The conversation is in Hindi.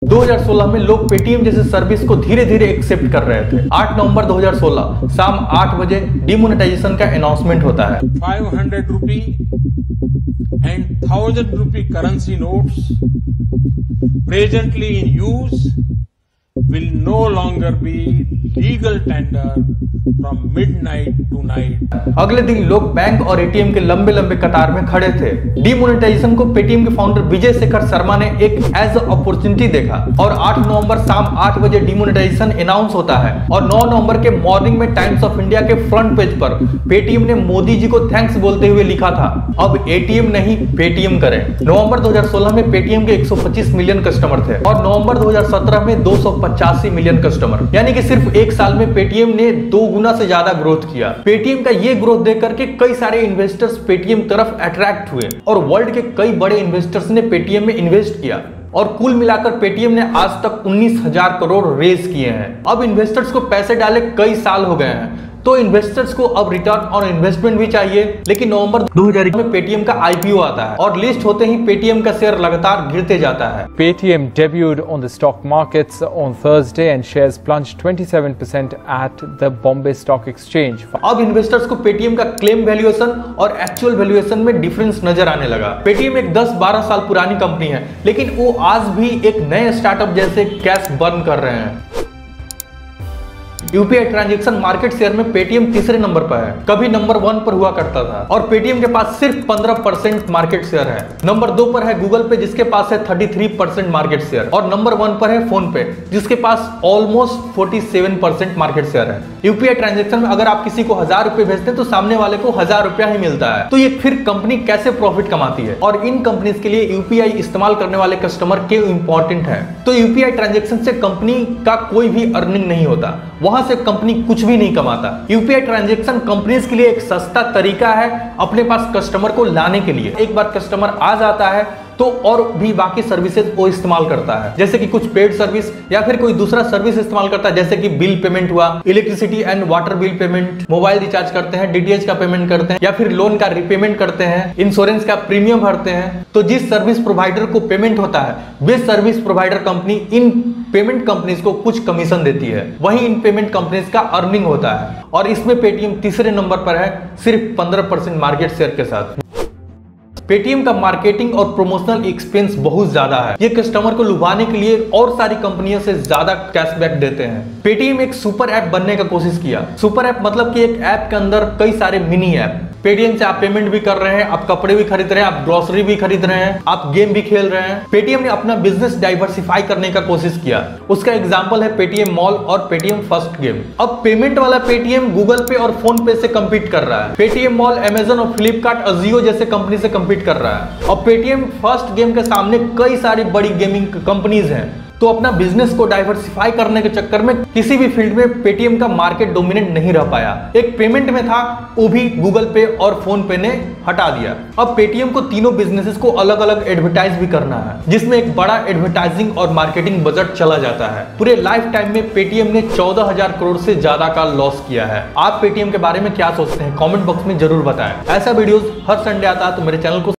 2016 में लोग पेटीएम जैसे सर्विस को धीरे धीरे एक्सेप्ट कर रहे थे। 8 नवंबर 2016 शाम 8 बजे डिमोनेटाइजेशन का अनाउंसमेंट होता है। 500 rupee and 1000 rupee currency notes presently in use will no longer be legal tender from midnight to night। अगले दिन लोग बैंक और एटीएम के लंबे लंबे कतार में खड़े थे। डिमोनेटाइजेशन को पेटीएम के फाउंडर विजय शेखर शर्मा ने एक एज अपॉर्चुनिटी देखा और 8 नवंबर शाम 8 बजे डिमोनेटाइजेशन अनाउंस होता है और 9 नवंबर के मॉर्निंग में टाइम्स ऑफ इंडिया के फ्रंट पेज पर पेटीएम ने मोदी जी को थैंक्स बोलते हुए लिखा था, अब एटीएम नहीं पेटीएम करें। नवंबर 2016 में पेटीएम के 125 मिलियन कस्टमर थे और नवंबर 2017 में 285 मिलियन कस्टमर, यानी कि सिर्फ एक साल में पेटीएम ने 2 गुना से ज्यादा ग्रोथ किया। पेटीएम का ये ग्रोथ देख करके कई सारे इन्वेस्टर्स पेटीएम तरफ अट्रैक्ट हुए और वर्ल्ड के कई बड़े इन्वेस्टर्स ने पेटीएम में इन्वेस्ट किया और कुल मिलाकर पेटीएम ने आज तक 19,000 करोड़ रेज किए हैं। अब इन्वेस्टर्स को पैसे डाले कई साल हो गए हैं, तो इन्वेस्टर्स को अब रिटर्न ऑन इन्वेस्टमेंट भी चाहिए। लेकिन नवंबर 2021 में पेटीएम का आईपीओ आता है और लिस्ट होते ही पेटीएम का शेयर लगातार गिरते जाता है। Paytm debuted on the stock markets on Thursday and shares plunged 27% at the Bombay Stock Exchange। अब इन्वेस्टर्स को पेटीएम का क्लेम वैल्यूएशन और एक्चुअल वैल्यूएशन में डिफरेंस नजर आने लगा। पेटीएम एक 10-12 साल पुरानी कंपनी है, लेकिन वो आज भी एक नए स्टार्टअप जैसे कैश बर्न कर रहे हैं। यूपीआई ट्रांजैक्शन मार्केट शेयर में पेटीएम तीसरे नंबर पर है, कभी नंबर 1 पर हुआ करता था और पेटीएम के पास सिर्फ 15% मार्केट शेयर है। नंबर 2 पर है गूगल पे जिसके पास है 33% मार्केट शेयर और नंबर 1 पर है फोन पे जिसके पास ऑलमोस्ट 47% मार्केट शेयर है। यूपीआई ट्रांजैक्शन में अगर आप किसी को 1000 रुपए भेजते हैं तो सामने वाले को 1000 रुपया ही मिलता है। तो ये फिर कंपनी कैसे प्रॉफिट कमाती है और इन कंपनीज के लिए यूपीआई इस्तेमाल करने वाले कस्टमर क्यों इंपॉर्टेंट है। तो यूपीआई ट्रांजैक्शन से कंपनी का कोई भी अर्निंग नहीं होता, वहां से कंपनी कुछ भी नहीं कमाता। यूपीआई ट्रांजैक्शन कंपनीज के लिए एक सस्ता तरीका है अपने पास कस्टमर को लाने के लिए। एक बार कस्टमर आ जाता है तो और भी बाकी सर्विसेज वो इस्तेमाल करता है, जैसे कि कुछ पेड सर्विस या फिर कोई दूसरा सर्विस इस्तेमाल करता है, जैसे कि बिल पेमेंट हुआ, electricity and water bill payment, mobile recharge करते हैं, डीटीएच का पेमेंट करते हैं या फिर लोन का रिपेमेंट करते हैं, इंश्योरेंस का प्रीमियम भरते हैं। तो जिस सर्विस प्रोवाइडर को पेमेंट होता है वे सर्विस प्रोवाइडर कंपनी इन पेमेंट कंपनीज को कुछ कमीशन देती है, वहीं इन पेमेंट कंपनीज का अर्निंग होता है और इसमें पेटीएम तीसरे नंबर पर है सिर्फ 15% मार्केट शेयर के साथ। पेटीएम का मार्केटिंग और प्रोमोशनल एक्सपेंस बहुत ज्यादा है, ये कस्टमर को लुभाने के लिए और सारी कंपनियों से ज्यादा कैशबैक देते हैं। पेटीएम एक सुपर ऐप बनने का कोशिश किया। सुपर ऐप मतलब कि एक ऐप के अंदर कई सारे मिनी ऐप। पेटीएम से आप पेमेंट भी कर रहे हैं, आप कपड़े भी खरीद रहे हैं, आप ग्रोसरी भी खरीद रहे हैं, आप गेम भी खेल रहे हैं। पेटीएम ने अपना बिजनेस डाइवर्सिफाई करने का कोशिश किया, उसका एग्जांपल है पेटीएम मॉल और पेटीएम फर्स्ट गेम। अब पेमेंट वाला पेटीएम गूगल पे और फोन पे से कम्पीट कर रहा है। पेटीएम मॉल अमेजन और फ्लिपकार्ट, अजियो जैसे कंपनी से कम्पीट कर रहा है और पेटीएम फर्स्ट गेम के सामने कई सारी बड़ी गेमिंग कंपनीज हैं। तो अपना बिजनेस को डाइवर्सिफाई करने के चक्कर में किसी भी फील्ड में पेटीएम का मार्केट डोमिनेट नहीं रह पाया। एक पेमेंट में था, वो भी गूगल पे और फोन पे ने हटा दिया। अब पेटीएम को तीनों बिजनेसेस को अलग अलग एडवर्टाइज भी करना है, जिसमें एक बड़ा एडवर्टाइजिंग और मार्केटिंग बजट चला जाता है। पूरे लाइफ टाइम में पेटीएम ने 14,000 करोड़ से ज्यादा का लॉस किया है। आप पेटीएम के बारे में क्या सोचते हैं कॉमेंट बॉक्स में जरूर बताएं। ऐसा वीडियोस हर संडे आता है तो मेरे चैनल को